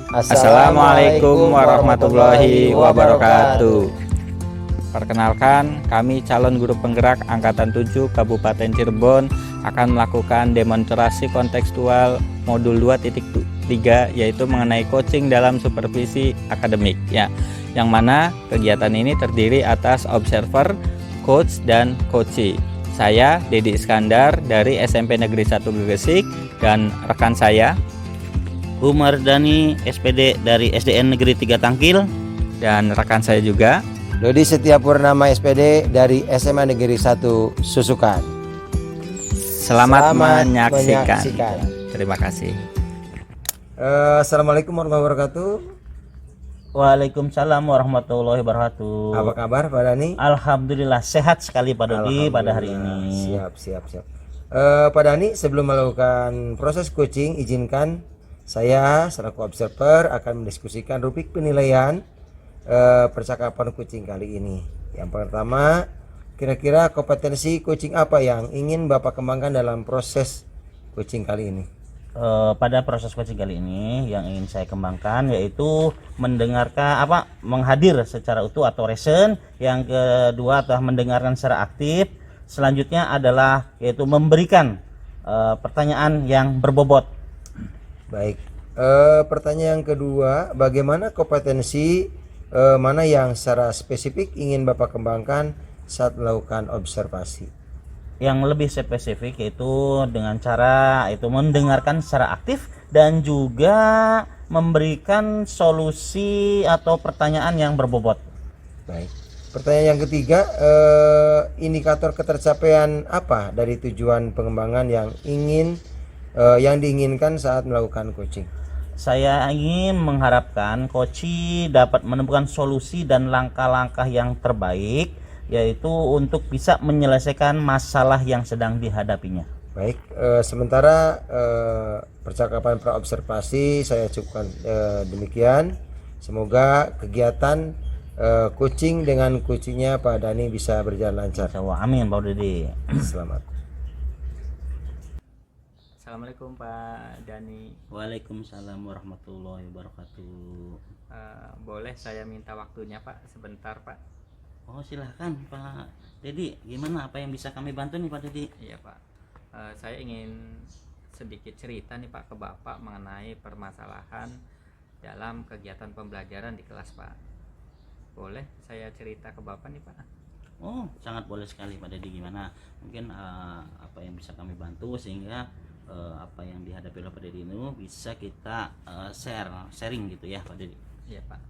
Assalamualaikum warahmatullahi wabarakatuh. Perkenalkan, kami calon guru penggerak Angkatan 7 Kabupaten Cirebon akan melakukan demonstrasi kontekstual modul 2.3 yaitu mengenai coaching dalam supervisi akademik ya. Yang mana kegiatan ini terdiri atas observer, coach, dan coachee. Saya Dedi Iskandar dari SMP Negeri 1 Gresik dan rekan saya Umar Dani SPD dari SDN Negeri 3 Tangkil, dan rekan saya juga Dodi Setiapurnama SPD dari SMA Negeri 1 Susukan. Selamat menyaksikan. Terima kasih. Assalamualaikum warahmatullahi wabarakatuh. Waalaikumsalam warahmatullahi wabarakatuh. Apa kabar Pak Dani? Alhamdulillah sehat sekali Pak Dodi pada hari ini. Siap. Pak Dani, sebelum melakukan proses coaching, izinkan saya selaku observer akan mendiskusikan rubrik penilaian percakapan coaching kali ini. Yang pertama, kira-kira kompetensi coaching apa yang ingin Bapak kembangkan dalam proses coaching kali ini? Pada proses coaching kali ini yang ingin saya kembangkan yaitu mendengarkan menghadir secara utuh atau present. Yang kedua adalah mendengarkan secara aktif. Selanjutnya adalah yaitu memberikan pertanyaan yang berbobot. Baik, pertanyaan yang kedua, bagaimana kompetensi mana yang secara spesifik ingin Bapak kembangkan saat melakukan observasi? Yang lebih spesifik yaitu dengan cara itu mendengarkan secara aktif dan juga memberikan solusi atau pertanyaan yang berbobot. Baik, pertanyaan yang ketiga, indikator ketercapaian apa dari tujuan pengembangan yang diinginkan saat melakukan coaching? Saya ingin mengharapkan coaching dapat menemukan solusi dan langkah-langkah yang terbaik yaitu untuk bisa menyelesaikan masalah yang sedang dihadapinya. Baik, sementara percakapan praobservasi saya cukupkan demikian. Semoga kegiatan coaching dengan coachingnya Pak Dani bisa berjalan lancar. Amin Pak Dodi. Selamat. Assalamualaikum Pak Dani. Waalaikumsalam warahmatullahi wabarakatuh. Boleh saya minta waktunya Pak sebentar Pak? Oh silahkan Pak Dedi, gimana apa yang bisa kami bantu nih Pak Dedi? Iya Pak, saya ingin sedikit cerita nih Pak ke Bapak mengenai permasalahan dalam kegiatan pembelajaran di kelas Pak. Boleh saya cerita ke Bapak nih Pak? Oh sangat boleh sekali Pak Dedi, gimana mungkin apa yang bisa kami bantu sehingga apa yang dihadapi oleh Pak Dedi ini bisa kita sharing gitu ya Pak Dedi. Iya Pak,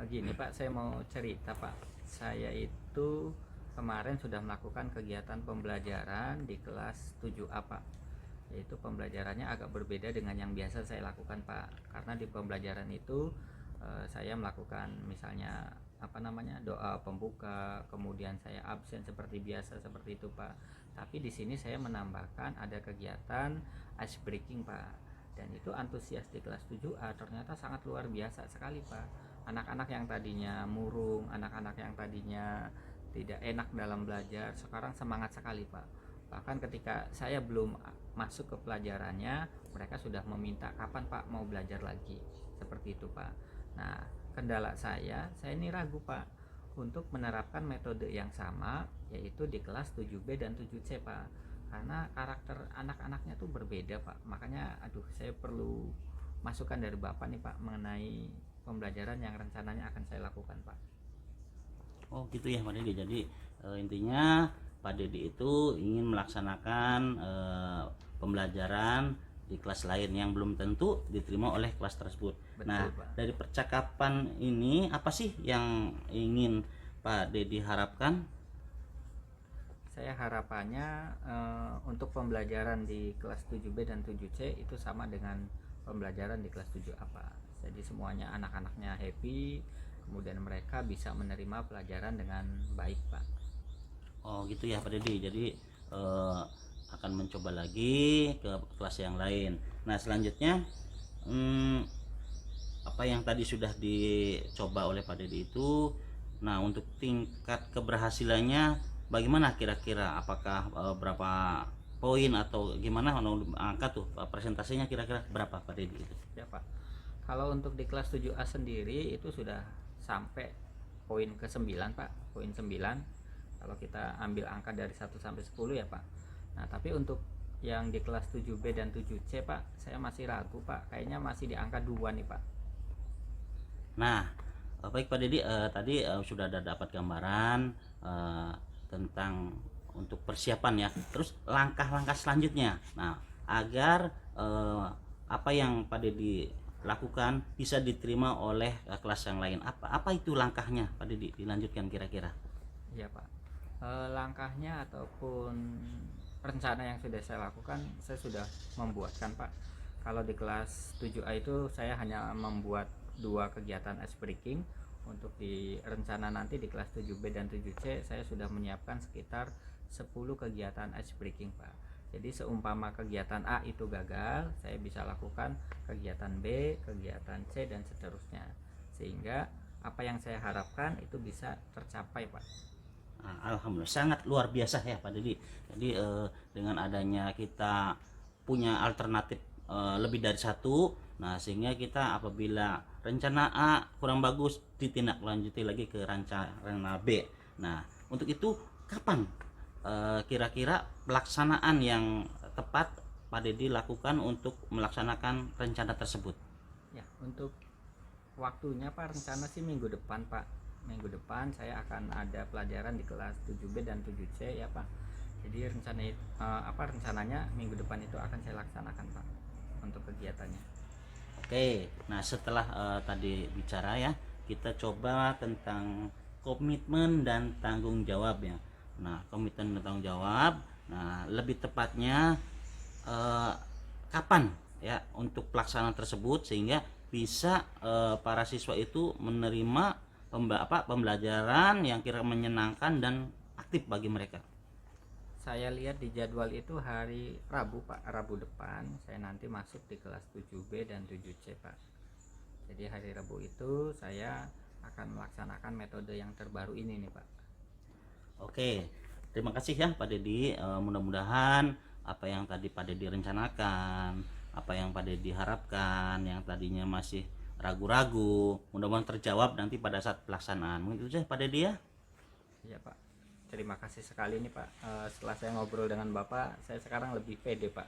gini Pak, saya mau cerita Pak. Saya itu kemarin sudah melakukan kegiatan pembelajaran di kelas 7A Pak. Yaitu pembelajarannya agak berbeda dengan yang biasa saya lakukan Pak. Karena di pembelajaran itu saya melakukan misalnya doa pembuka, kemudian saya absen seperti biasa seperti itu Pak. Tapi di sini saya menambahkan ada kegiatan ice breaking Pak. Dan itu antusias di kelas 7A ternyata sangat luar biasa sekali Pak. Anak-anak yang tadinya murung, anak-anak yang tadinya tidak enak dalam belajar, sekarang semangat sekali Pak. Bahkan ketika saya belum masuk ke pelajarannya, mereka sudah meminta kapan Pak mau belajar lagi. Seperti itu Pak. Nah, kendala saya ini ragu Pak untuk menerapkan metode yang sama yaitu di kelas 7B dan 7C Pak. Karena karakter anak-anaknya tuh berbeda Pak. Makanya saya perlu masukan dari Bapak nih Pak mengenai pembelajaran yang rencananya akan saya lakukan Pak. Oh gitu ya Pak Dedi. Jadi intinya Pak Dedi itu ingin melaksanakan pembelajaran di kelas lain yang belum tentu diterima oleh kelas tersebut. Betul, nah Pak. Dari percakapan ini apa sih yang ingin Pak Dedi harapkan? Saya harapannya untuk pembelajaran di kelas 7B dan 7C itu sama dengan pembelajaran di kelas 7A Pak. Jadi semuanya anak-anaknya happy, kemudian mereka bisa menerima pelajaran dengan baik Pak. Oh gitu ya Pak Dedi. Jadi akan mencoba lagi ke kelas yang lain. Nah selanjutnya apa yang tadi sudah dicoba oleh Pak Dedi itu, nah untuk tingkat keberhasilannya bagaimana kira-kira? Apakah berapa poin atau gimana angka tuh presentasinya kira-kira berapa Pak Dedi itu? Ya Pak, Kalau untuk di kelas 7A sendiri itu sudah sampai poin ke-9 Pak, poin 9 kalau kita ambil angka dari 1 sampai 10 ya Pak. Nah tapi untuk yang di kelas 7B dan 7C Pak, saya masih ragu Pak, kayaknya masih di angka 2 nih Pak. Nah, baik Pak Dedi, tadi sudah ada dapat gambaran tentang untuk persiapan ya. Terus langkah-langkah selanjutnya. Nah, agar apa yang Pak Dedi lakukan bisa diterima oleh kelas yang lain. Apa itu langkahnya Pak Dedi? Dilanjutkan kira-kira. Iya Pak. Langkahnya ataupun rencana yang sudah saya lakukan, saya sudah membuatkan Pak. Kalau di kelas 7A itu saya hanya membuat 2 kegiatan ice breaking. Untuk di rencana nanti di kelas 7B dan 7C saya sudah menyiapkan sekitar 10 kegiatan ice breaking Pak. Jadi seumpama kegiatan A itu gagal, saya bisa lakukan kegiatan B, kegiatan C dan seterusnya. Sehingga apa yang saya harapkan itu bisa tercapai Pak. Alhamdulillah, sangat luar biasa ya Pak Dedi. Jadi dengan adanya kita punya alternatif lebih dari satu, nah sehingga kita apabila rencana A kurang bagus ditindaklanjuti lagi ke rencana B. Nah untuk itu kapan kira-kira pelaksanaan yang tepat Pak Dedi lakukan untuk melaksanakan rencana tersebut? Ya, untuk waktunya Pak, rencana sih minggu depan Pak. Minggu depan saya akan ada pelajaran di kelas 7B dan 7C ya Pak. Jadi rencananya minggu depan itu akan saya laksanakan Pak untuk kegiatannya. Oke, nah setelah tadi bicara ya, kita coba tentang komitmen dan tanggung jawab ya. Nah, komitmen dan tanggung jawab, nah lebih tepatnya kapan ya untuk pelaksanaan tersebut sehingga bisa para siswa itu menerima pembelajaran yang kira menyenangkan dan aktif bagi mereka. Saya lihat di jadwal itu hari Rabu Pak, Rabu depan saya nanti masuk di kelas 7B dan 7C Pak. Jadi hari Rabu itu saya akan melaksanakan metode yang terbaru ini nih Pak. Oke, terima kasih ya Pak Dedi. Mudah-mudahan apa yang tadi Pak Dedi rencanakan, apa yang Pak Dedi harapkan, yang tadinya masih ragu-ragu, mudah-mudahan terjawab nanti pada saat pelaksanaan. Mungkin itu saja Pak Dedi ya. Iya Pak, terima kasih sekali nih Pak. Setelah saya ngobrol dengan Bapak, saya sekarang lebih pede Pak,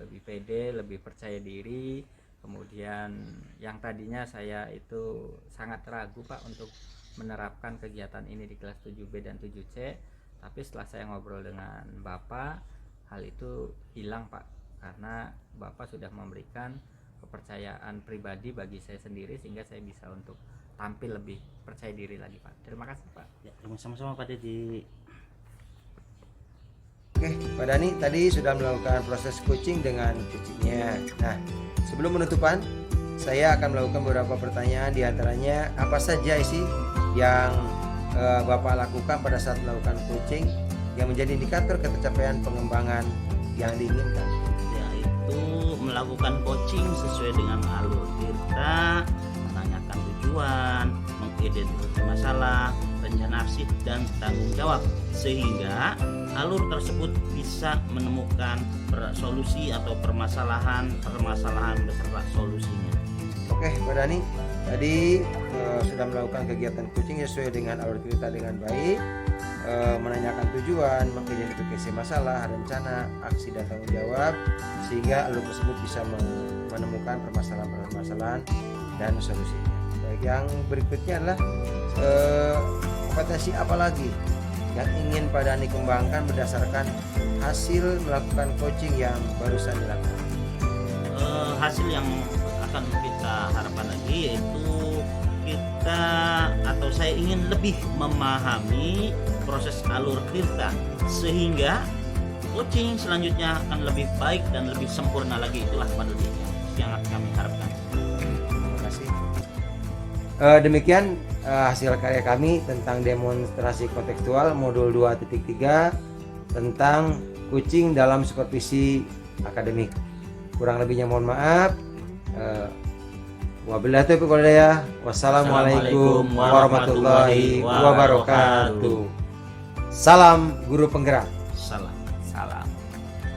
lebih pede, lebih percaya diri. Kemudian yang tadinya saya itu sangat ragu Pak untuk menerapkan kegiatan ini di kelas 7B dan 7C, tapi setelah saya ngobrol dengan Bapak, hal itu hilang Pak, karena Bapak sudah memberikan kepercayaan pribadi bagi saya sendiri sehingga saya bisa untuk tampil lebih percaya diri lagi Pak. Terima kasih Pak. Ya, sama-sama Pak Dedi. Oke, Pak Dani tadi sudah melakukan proses coaching dengan coachingnya. Nah, sebelum penutupan, saya akan melakukan beberapa pertanyaan, diantaranya apa saja sih yang Bapak lakukan pada saat melakukan coaching yang menjadi indikator tercapaian pengembangan yang diinginkan. Yaitu melakukan coaching sesuai dengan alur kita, menanyakan tujuan, mengidentifikasi masalah, rencana aksi dan tanggung jawab sehingga alur tersebut bisa menemukan solusi atau permasalahan beserta solusinya. Oke, Pak Dani, tadi sudah melakukan kegiatan coaching sesuai dengan alur cerita dengan baik, menanyakan tujuan, mengidentifikasi masalah, rencana, aksi dan tanggung jawab sehingga alur tersebut bisa menemukan permasalahan-permasalahan dan solusinya. Baik, yang berikutnya adalah kompetensi apa lagi yang ingin Pak Dani kembangkan berdasarkan hasil melakukan coaching yang barusan dilakukan? Hasil yang akan kita harapkan lagi yaitu saya ingin lebih memahami proses alur tirta sehingga coaching selanjutnya akan lebih baik dan lebih sempurna lagi. Itulah Dodi yang kami harapkan. Terima kasih. Demikian hasil karya kami tentang demonstrasi kontekstual modul 2.3 tentang coaching dalam supervisi akademik. Kurang lebihnya mohon maaf. Wabillahi taufiq wal hidayah. Wassalamualaikum warahmatullahi wabarakatuh. Salam guru penggerak.